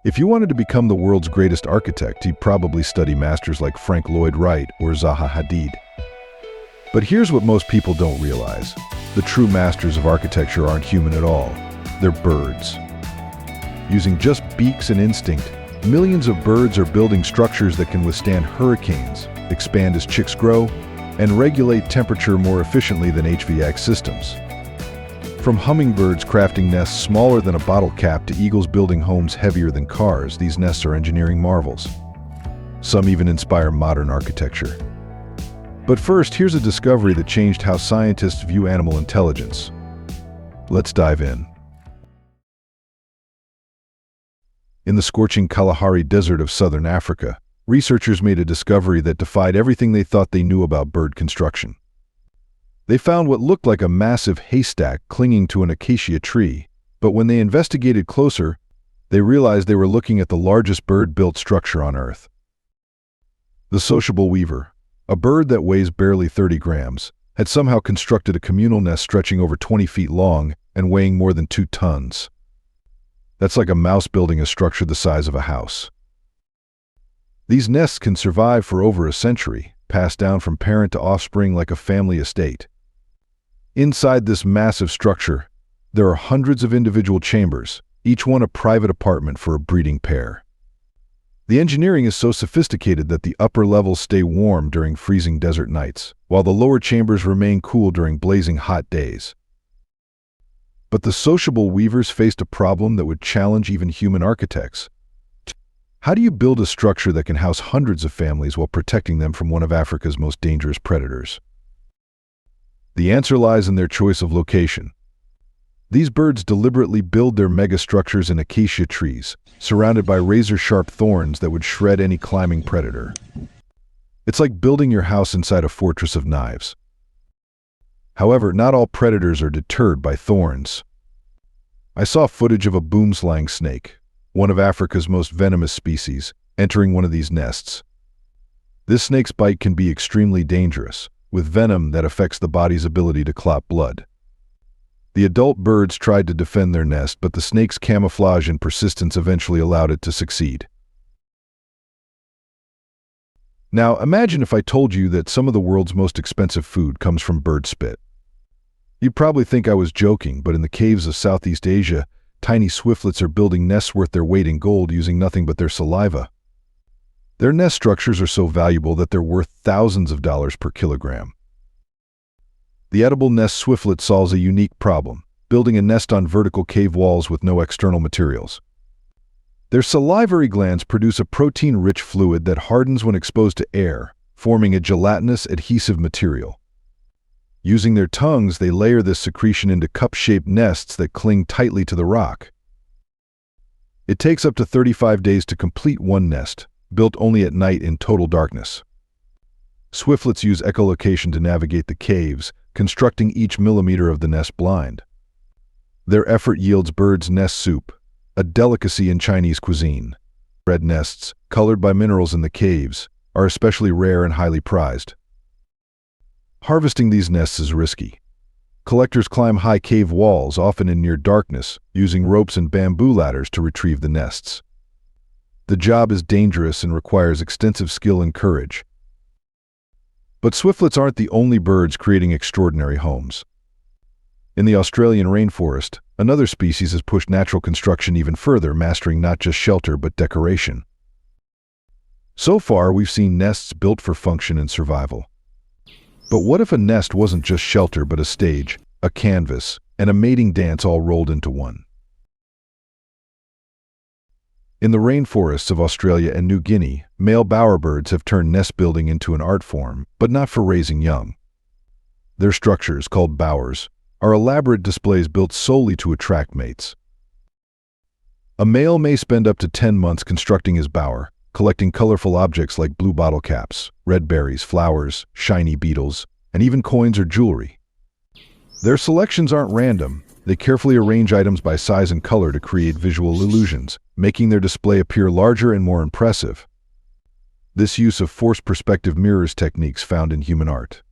If you wanted to become the world's greatest architect, you'd probably study masters like Frank Lloyd Wright or Zaha Hadid. But here's what most people don't realize. The true masters of architecture aren't human at all. They're birds. Using just beaks and instinct, millions of birds are building structures that can withstand hurricanes, expand as chicks grow, and regulate temperature more efficiently than HVAC systems. From hummingbirds crafting nests smaller than a bottle cap to eagles building homes heavier than cars, these nests are engineering marvels. Some even inspire modern architecture. But first, here's a discovery that changed how scientists view animal intelligence. Let's dive in. In the scorching Kalahari Desert of southern Africa, researchers made a discovery that defied everything they thought they knew about bird construction. They found what looked like a massive haystack clinging to an acacia tree, but when they investigated closer, they realized they were looking at the largest bird-built structure on Earth. The sociable weaver, a bird that weighs barely 30 grams, had somehow constructed a communal nest stretching over 20 feet long and weighing more than 2 tons. That's like a mouse building a structure the size of a house. These nests can survive for over a century, passed down from parent to offspring like a family estate. Inside this massive structure, there are hundreds of individual chambers, each one a private apartment for a breeding pair. The engineering is so sophisticated that the upper levels stay warm during freezing desert nights, while the lower chambers remain cool during blazing hot days. But the sociable weavers faced a problem that would challenge even human architects. How do you build a structure that can house hundreds of families while protecting them from one of Africa's most dangerous predators? The answer lies in their choice of location. These birds deliberately build their megastructures in acacia trees, surrounded by razor-sharp thorns that would shred any climbing predator. It's like building your house inside a fortress of knives. However, not all predators are deterred by thorns. I saw footage of a boomslang snake, one of Africa's most venomous species, entering one of these nests. This snake's bite can be extremely dangerous, with venom that affects the body's ability to clot blood. The adult birds tried to defend their nest, but the snake's camouflage and persistence eventually allowed it to succeed. Now, imagine if I told you that some of the world's most expensive food comes from bird spit. You'd probably think I was joking, but in the caves of Southeast Asia, tiny swiftlets are building nests worth their weight in gold using nothing but their saliva. Their nest structures are so valuable that they're worth thousands of dollars per kilogram. The edible nest swiftlet solves a unique problem, building a nest on vertical cave walls with no external materials. Their salivary glands produce a protein-rich fluid that hardens when exposed to air, forming a gelatinous adhesive material. Using their tongues, they layer this secretion into cup-shaped nests that cling tightly to the rock. It takes up to 35 days to complete one nest, built only at night in total darkness. Swiftlets use echolocation to navigate the caves, constructing each millimeter of the nest blind. Their effort yields bird's nest soup, a delicacy in Chinese cuisine. Red nests, colored by minerals in the caves, are especially rare and highly prized. Harvesting these nests is risky. Collectors climb high cave walls, often in near darkness, using ropes and bamboo ladders to retrieve the nests. The job is dangerous and requires extensive skill and courage. But swiftlets aren't the only birds creating extraordinary homes. In the Australian rainforest, another species has pushed natural construction even further, mastering not just shelter but decoration. So far, we've seen nests built for function and survival. But what if a nest wasn't just shelter but a stage, a canvas, and a mating dance all rolled into one? In the rainforests of Australia and New Guinea, male bowerbirds have turned nest building into an art form, but not for raising young. Their structures, called bowers, are elaborate displays built solely to attract mates. A male may spend up to 10 months constructing his bower, collecting colorful objects like blue bottle caps, red berries, flowers, shiny beetles, and even coins or jewelry. Their selections aren't random. They carefully arrange items by size and color to create visual illusions, making their display appear larger and more impressive. This use of forced perspective mirrors techniques found in human art.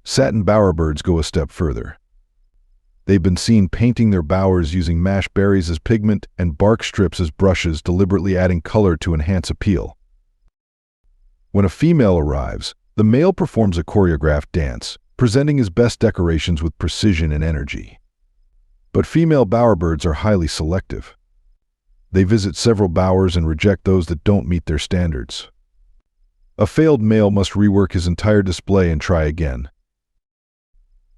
Satin bowerbirds go a step further. They've been seen painting their bowers using mashed berries as pigment and bark strips as brushes, deliberately adding color to enhance appeal. When a female arrives, the male performs a choreographed dance, presenting his best decorations with precision and energy. But female bowerbirds are highly selective. They visit several bowers and reject those that don't meet their standards. A failed male must rework his entire display and try again.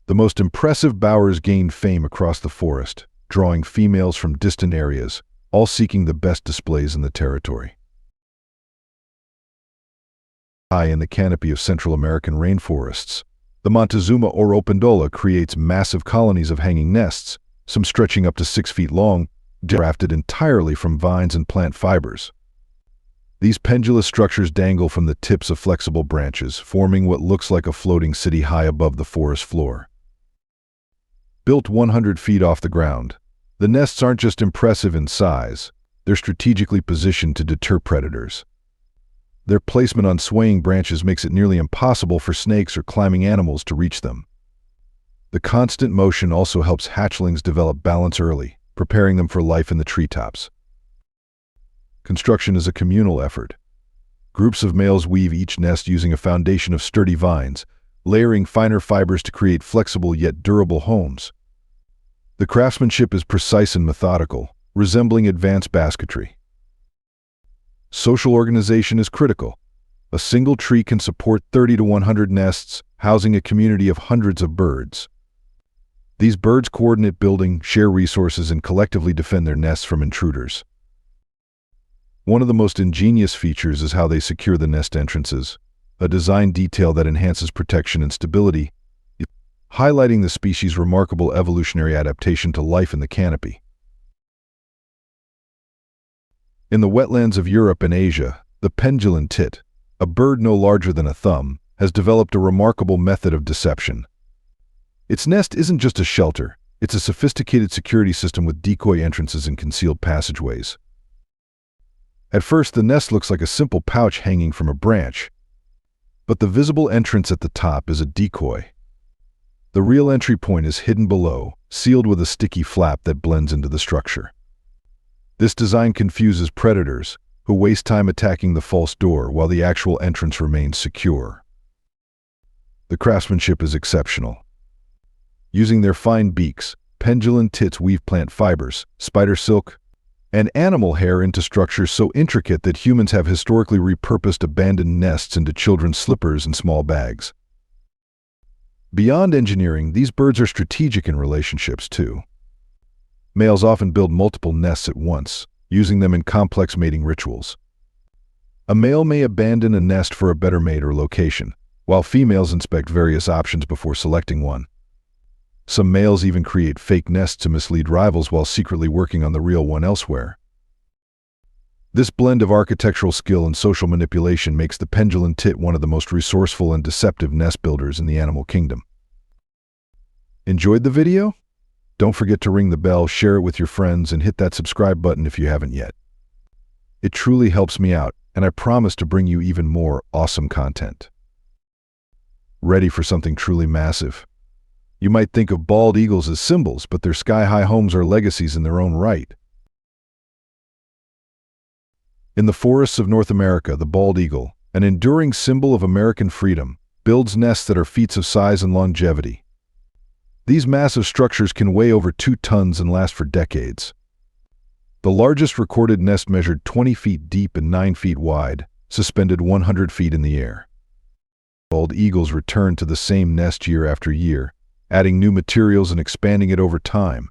The most impressive bowers gained fame across the forest, drawing females from distant areas, all seeking the best displays in the territory. High in the canopy of Central American rainforests, the Montezuma Oropendola creates massive colonies of hanging nests, some stretching up to 6 feet long, crafted entirely from vines and plant fibers. These pendulous structures dangle from the tips of flexible branches, forming what looks like a floating city high above the forest floor. Built 100 feet off the ground, the nests aren't just impressive in size, they're strategically positioned to deter predators. Their placement on swaying branches makes it nearly impossible for snakes or climbing animals to reach them. The constant motion also helps hatchlings develop balance early, preparing them for life in the treetops. Construction is a communal effort. Groups of males weave each nest using a foundation of sturdy vines, layering finer fibers to create flexible yet durable homes. The craftsmanship is precise and methodical, resembling advanced basketry. Social organization is critical. A single tree can support 30 to 100 nests, housing a community of hundreds of birds. These birds coordinate building, share resources, and collectively defend their nests from intruders. One of the most ingenious features is how they secure the nest entrances, a design detail that enhances protection and stability, highlighting the species' remarkable evolutionary adaptation to life in the canopy. In the wetlands of Europe and Asia, the Penduline tit, a bird no larger than a thumb, has developed a remarkable method of deception. Its nest isn't just a shelter, it's a sophisticated security system with decoy entrances and concealed passageways. At first, the nest looks like a simple pouch hanging from a branch, but the visible entrance at the top is a decoy. The real entry point is hidden below, sealed with a sticky flap that blends into the structure. This design confuses predators, who waste time attacking the false door while the actual entrance remains secure. The craftsmanship is exceptional. Using their fine beaks, Penduline tits weave plant fibers, spider silk, and animal hair into structures so intricate that humans have historically repurposed abandoned nests into children's slippers and small bags. Beyond engineering, these birds are strategic in relationships too. Males often build multiple nests at once, using them in complex mating rituals. A male may abandon a nest for a better mate or location, while females inspect various options before selecting one. Some males even create fake nests to mislead rivals while secretly working on the real one elsewhere. This blend of architectural skill and social manipulation makes the Penduline tit one of the most resourceful and deceptive nest builders in the animal kingdom. Enjoyed the video? Don't forget to ring the bell, share it with your friends, and hit that subscribe button if you haven't yet. It truly helps me out, and I promise to bring you even more awesome content. Ready for something truly massive? You might think of bald eagles as symbols, but their sky-high homes are legacies in their own right. In the forests of North America, the bald eagle, an enduring symbol of American freedom, builds nests that are feats of size and longevity. These massive structures can weigh over 2 tons and last for decades. The largest recorded nest measured 20 feet deep and 9 feet wide, suspended 100 feet in the air. Bald eagles return to the same nest year after year, adding new materials and expanding it over time.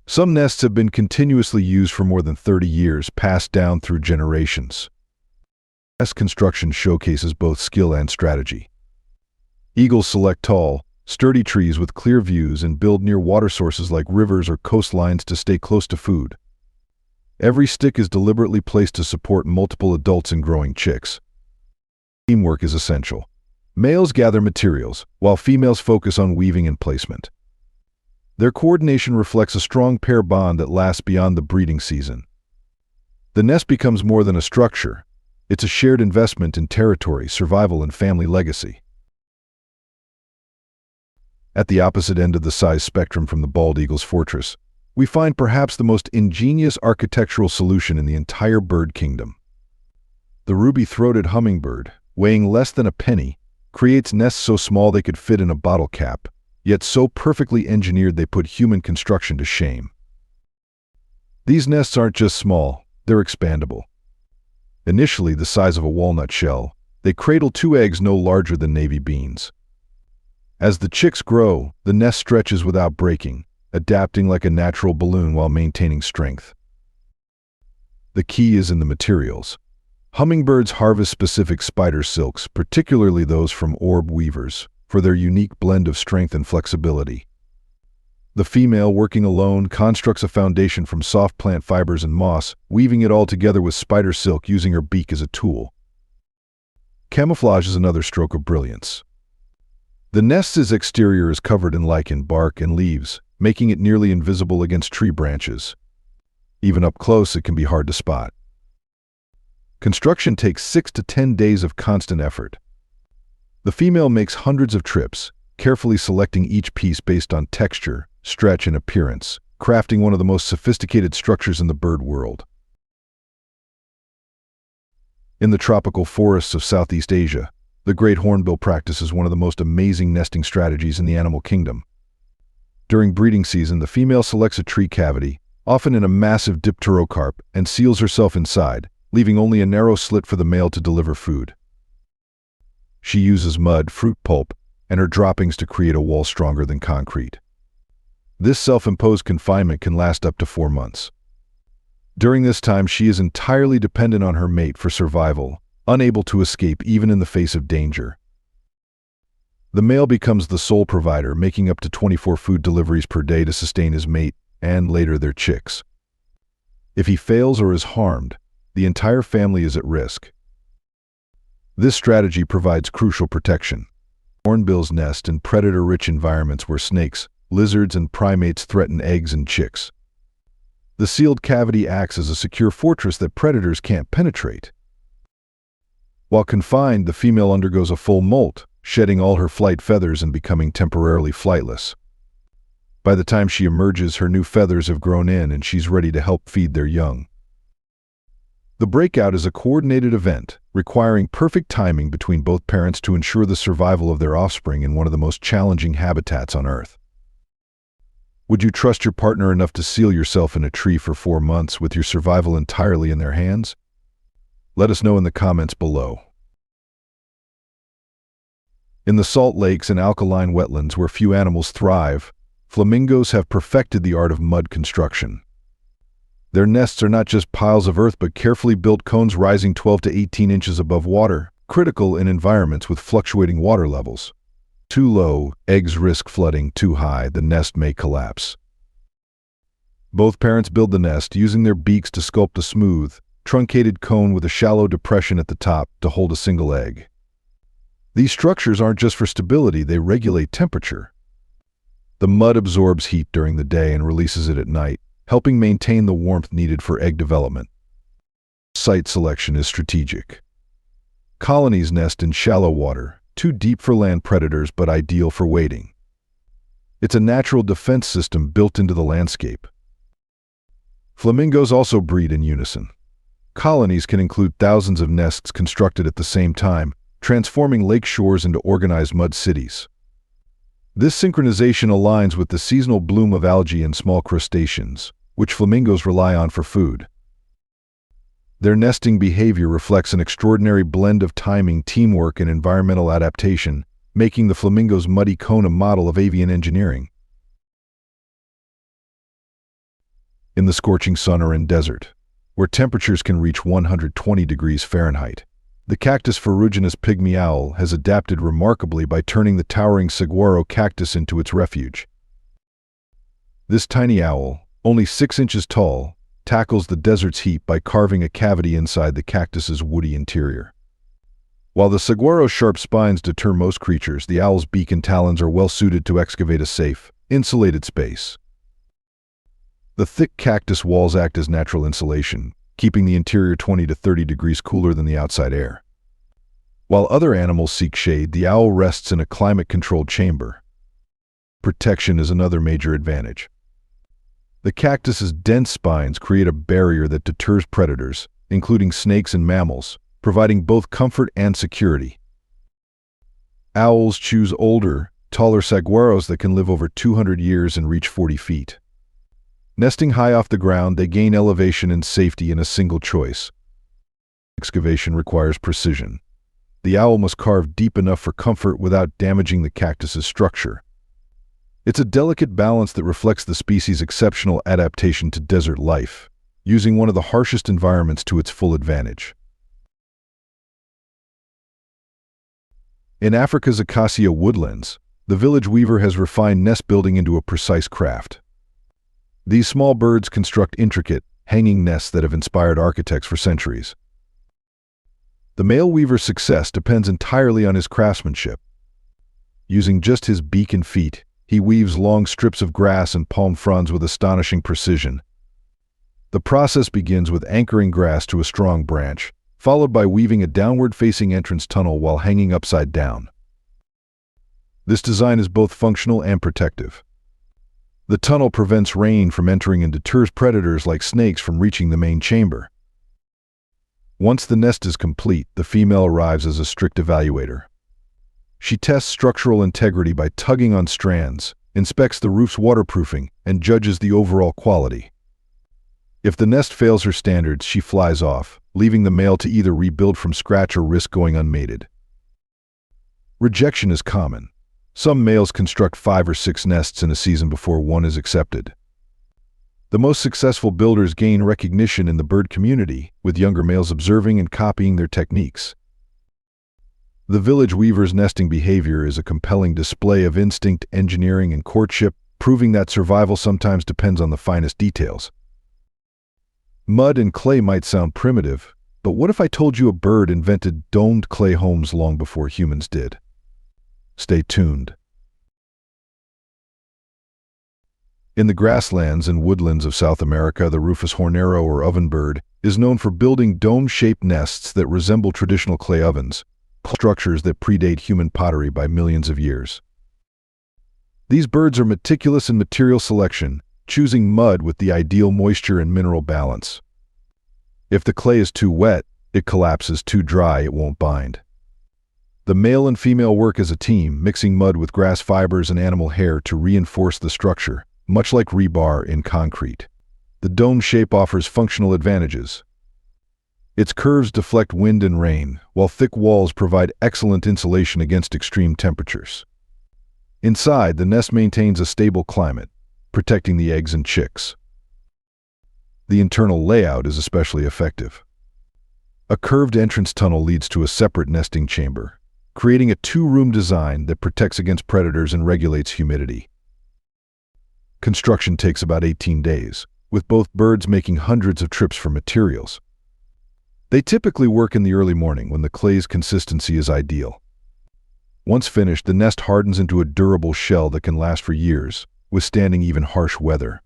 Some nests have been continuously used for more than 30 years, passed down through generations. Nest construction showcases both skill and strategy. Eagles select tall, sturdy trees with clear views and build near water sources like rivers or coastlines to stay close to food. Every stick is deliberately placed to support multiple adults and growing chicks. Teamwork is essential. Males gather materials, while females focus on weaving and placement. Their coordination reflects a strong pair bond that lasts beyond the breeding season. The nest becomes more than a structure. It's a shared investment in territory, survival, and family legacy. At the opposite end of the size spectrum from the bald eagle's fortress, we find perhaps the most ingenious architectural solution in the entire bird kingdom. The ruby-throated hummingbird, weighing less than a penny, creates nests so small they could fit in a bottle cap, yet so perfectly engineered they put human construction to shame. These nests aren't just small, they're expandable. Initially the size of a walnut shell, they cradle 2 eggs no larger than navy beans. As the chicks grow, the nest stretches without breaking, adapting like a natural balloon while maintaining strength. The key is in the materials. Hummingbirds harvest specific spider silks, particularly those from orb weavers, for their unique blend of strength and flexibility. The female, working alone, constructs a foundation from soft plant fibers and moss, weaving it all together with spider silk using her beak as a tool. Camouflage is another stroke of brilliance. The nest's exterior is covered in lichen, bark, and leaves, making it nearly invisible against tree branches. Even up close, it can be hard to spot. Construction takes 6 to 10 days of constant effort. The female makes hundreds of trips, carefully selecting each piece based on texture, stretch, and appearance, crafting one of the most sophisticated structures in the bird world. In the tropical forests of Southeast Asia, the great hornbill practices one of the most amazing nesting strategies in the animal kingdom. During breeding season, the female selects a tree cavity, often in a massive dipterocarp, and seals herself inside, leaving only a narrow slit for the male to deliver food. She uses mud, fruit pulp, and her droppings to create a wall stronger than concrete. This self-imposed confinement can last up to 4 months. During this time, she is entirely dependent on her mate for survival, unable to escape even in the face of danger. The male becomes the sole provider, making up to 24 food deliveries per day to sustain his mate and later their chicks. If he fails or is harmed, the entire family is at risk. This strategy provides crucial protection. Hornbills nest in predator-rich environments where snakes, lizards, and primates threaten eggs and chicks. The sealed cavity acts as a secure fortress that predators can't penetrate. While confined, the female undergoes a full molt, shedding all her flight feathers and becoming temporarily flightless. By the time she emerges, her new feathers have grown in and she's ready to help feed their young. The breakout is a coordinated event, requiring perfect timing between both parents to ensure the survival of their offspring in one of the most challenging habitats on Earth. Would you trust your partner enough to seal yourself in a tree for 4 months with your survival entirely in their hands? Let us know in the comments below. In the salt lakes and alkaline wetlands where few animals thrive, flamingos have perfected the art of mud construction. Their nests are not just piles of earth but carefully built cones rising 12 to 18 inches above water, critical in environments with fluctuating water levels. Too low, eggs risk flooding; too high, the nest may collapse. Both parents build the nest using their beaks to sculpt a smooth, truncated cone with a shallow depression at the top to hold a single egg. These structures aren't just for stability, they regulate temperature. The mud absorbs heat during the day and releases it at night, helping maintain the warmth needed for egg development. Site selection is strategic. Colonies nest in shallow water, too deep for land predators but ideal for wading. It's a natural defense system built into the landscape. Flamingos also breed in unison. Colonies can include thousands of nests constructed at the same time, transforming lake shores into organized mud cities. This synchronization aligns with the seasonal bloom of algae and small crustaceans, which flamingos rely on for food. Their nesting behavior reflects an extraordinary blend of timing, teamwork, and environmental adaptation, making the flamingo's muddy cone a model of avian engineering. In the scorching sun or in desert, where temperatures can reach 120 degrees Fahrenheit, the cactus ferruginous pygmy owl has adapted remarkably by turning the towering saguaro cactus into its refuge. This tiny owl, only 6 inches tall, tackles the desert's heat by carving a cavity inside the cactus's woody interior. While the saguaro's sharp spines deter most creatures, the owl's beak and talons are well suited to excavate a safe, insulated space. The thick cactus walls act as natural insulation, keeping the interior 20 to 30 degrees cooler than the outside air. While other animals seek shade, the owl rests in a climate-controlled chamber. Protection is another major advantage. The cactus's dense spines create a barrier that deters predators, including snakes and mammals, providing both comfort and security. Owls choose older, taller saguaros that can live over 200 years and reach 40 feet. Nesting high off the ground, they gain elevation and safety in a single choice. Excavation requires precision. The owl must carve deep enough for comfort without damaging the cactus's structure. It's a delicate balance that reflects the species' exceptional adaptation to desert life, using one of the harshest environments to its full advantage. In Africa's acacia woodlands, the village weaver has refined nest building into a precise craft. These small birds construct intricate, hanging nests that have inspired architects for centuries. The male weaver's success depends entirely on his craftsmanship. Using just his beak and feet, he weaves long strips of grass and palm fronds with astonishing precision. The process begins with anchoring grass to a strong branch, followed by weaving a downward-facing entrance tunnel while hanging upside down. This design is both functional and protective. The tunnel prevents rain from entering and deters predators like snakes from reaching the main chamber. Once the nest is complete, the female arrives as a strict evaluator. She tests structural integrity by tugging on strands, inspects the roof's waterproofing, and judges the overall quality. If the nest fails her standards, she flies off, leaving the male to either rebuild from scratch or risk going unmated. Rejection is common. Some males construct 5 or 6 nests in a season before one is accepted. The most successful builders gain recognition in the bird community, with younger males observing and copying their techniques. The village weaver's nesting behavior is a compelling display of instinct, engineering, and courtship, proving that survival sometimes depends on the finest details. Mud and clay might sound primitive, but what if I told you a bird invented domed clay homes long before humans did? Stay tuned. In the grasslands and woodlands of South America, the rufous hornero or ovenbird is known for building dome-shaped nests that resemble traditional clay ovens, structures that predate human pottery by millions of years. These birds are meticulous in material selection, choosing mud with the ideal moisture and mineral balance. If the clay is too wet, it collapses; too dry, it won't bind. The male and female work as a team, mixing mud with grass fibers and animal hair to reinforce the structure, much like rebar in concrete. The dome shape offers functional advantages. Its curves deflect wind and rain, while thick walls provide excellent insulation against extreme temperatures. Inside, the nest maintains a stable climate, protecting the eggs and chicks. The internal layout is especially effective. A curved entrance tunnel leads to a separate nesting chamber, creating a 2-room design that protects against predators and regulates humidity. Construction takes about 18 days, with both birds making hundreds of trips for materials. They typically work in the early morning when the clay's consistency is ideal. Once finished, the nest hardens into a durable shell that can last for years, withstanding even harsh weather.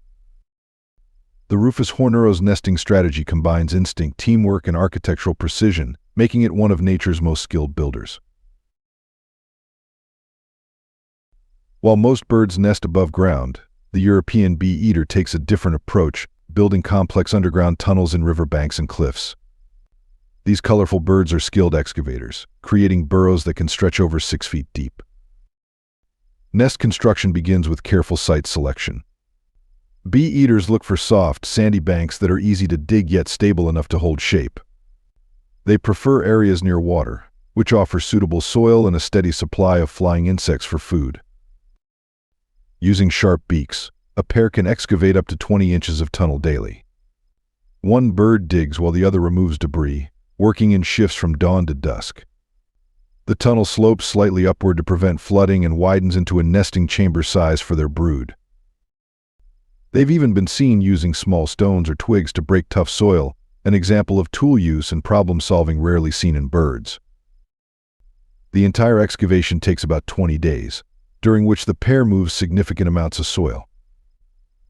The rufous hornero's nesting strategy combines instinct, teamwork, and architectural precision, making it one of nature's most skilled builders. While most birds nest above ground, the European bee-eater takes a different approach, building complex underground tunnels in riverbanks and cliffs. These colorful birds are skilled excavators, creating burrows that can stretch over 6 feet deep. Nest construction begins with careful site selection. Bee-eaters look for soft, sandy banks that are easy to dig yet stable enough to hold shape. They prefer areas near water, which offer suitable soil and a steady supply of flying insects for food. Using sharp beaks, a pair can excavate up to 20 inches of tunnel daily. One bird digs while the other removes debris, working in shifts from dawn to dusk. The tunnel slopes slightly upward to prevent flooding and widens into a nesting chamber size for their brood. They've even been seen using small stones or twigs to break tough soil, an example of tool use and problem-solving rarely seen in birds. The entire excavation takes about 20 days, during which the pair moves significant amounts of soil.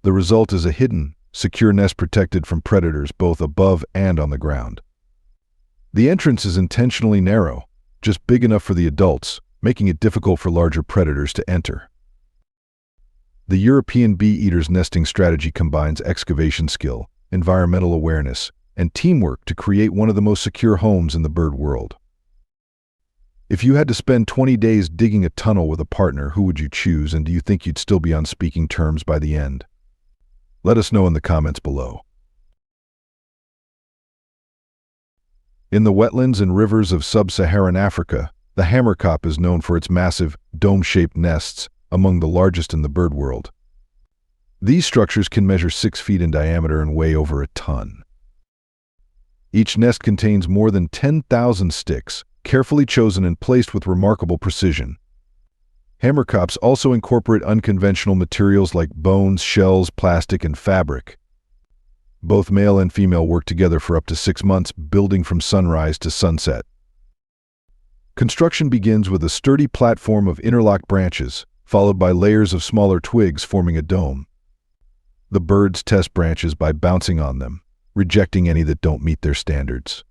The result is a hidden, secure nest protected from predators both above and on the ground. The entrance is intentionally narrow, just big enough for the adults, making it difficult for larger predators to enter. The European bee-eater's nesting strategy combines excavation skill, environmental awareness, and teamwork to create one of the most secure homes in the bird world. If you had to spend 20 days digging a tunnel with a partner, who would you choose, and do you think you'd still be on speaking terms by the end? Let us know in the comments below. In the wetlands and rivers of sub-Saharan Africa, the Hamerkop is known for its massive, dome-shaped nests, among the largest in the bird world. These structures can measure 6 feet in diameter and weigh over a ton. Each nest contains more than 10,000 sticks, carefully chosen and placed with remarkable precision. Hamerkops also incorporate unconventional materials like bones, shells, plastic, and fabric. Both male and female work together for up to 6 months, building from sunrise to sunset. Construction begins with a sturdy platform of interlocked branches, followed by layers of smaller twigs forming a dome. The birds test branches by bouncing on them, rejecting any that don't meet their standards.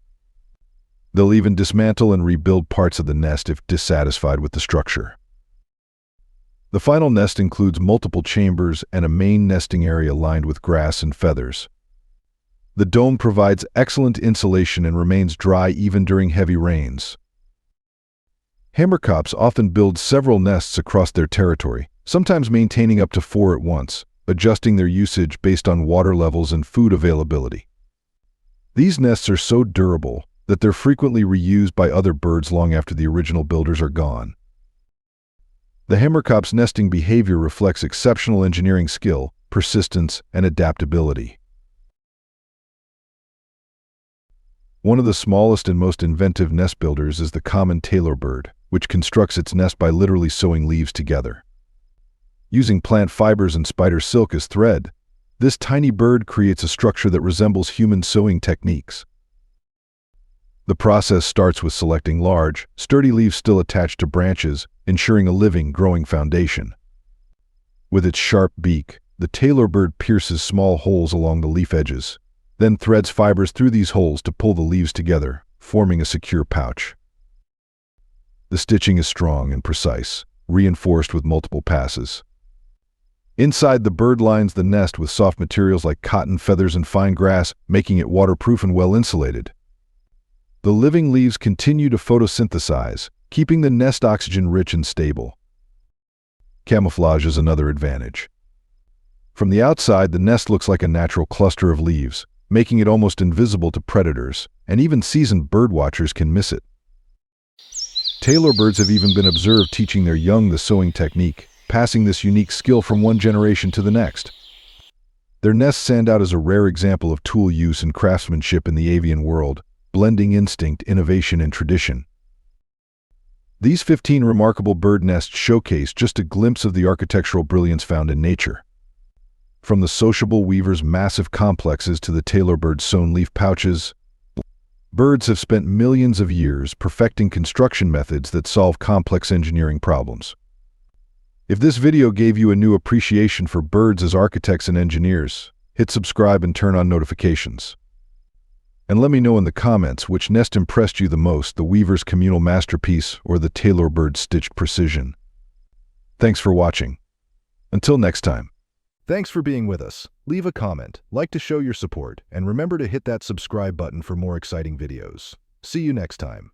They'll even dismantle and rebuild parts of the nest if dissatisfied with the structure. The final nest includes multiple chambers and a main nesting area lined with grass and feathers. The dome provides excellent insulation and remains dry even during heavy rains. Hamerkops often build several nests across their territory, sometimes maintaining up to 4 at once, adjusting their usage based on water levels and food availability. These nests are so durable that they're frequently reused by other birds long after the original builders are gone. The Hamerkop's nesting behavior reflects exceptional engineering skill, persistence, and adaptability. One of the smallest and most inventive nest builders is the common Tailorbird, which constructs its nest by literally sewing leaves together. Using plant fibers and spider silk as thread, this tiny bird creates a structure that resembles human sewing techniques. The process starts with selecting large, sturdy leaves still attached to branches, ensuring a living, growing foundation. With its sharp beak, the Tailorbird pierces small holes along the leaf edges, then threads fibers through these holes to pull the leaves together, forming a secure pouch. The stitching is strong and precise, reinforced with multiple passes. Inside, the bird lines the nest with soft materials like cotton, feathers, and fine grass, making it waterproof and well-insulated. The living leaves continue to photosynthesize, keeping the nest oxygen-rich and stable. Camouflage is another advantage. From the outside, the nest looks like a natural cluster of leaves, making it almost invisible to predators, and even seasoned birdwatchers can miss it. Tailorbirds have even been observed teaching their young the sewing technique, passing this unique skill from one generation to the next. Their nests stand out as a rare example of tool use and craftsmanship in the avian world, blending instinct, innovation, and tradition. These 15 remarkable bird nests showcase just a glimpse of the architectural brilliance found in nature. From the Sociable weaver's massive complexes to the Tailorbird sewn leaf pouches, birds have spent millions of years perfecting construction methods that solve complex engineering problems. If this video gave you a new appreciation for birds as architects and engineers, hit subscribe and turn on notifications. And let me know in the comments which nest impressed you the most, the weaver's communal masterpiece or the Tailorbird stitched precision. Thanks for watching. Until next time. Thanks for being with us. Leave a comment, like to show your support, and remember to hit that subscribe button for more exciting videos. See you next time.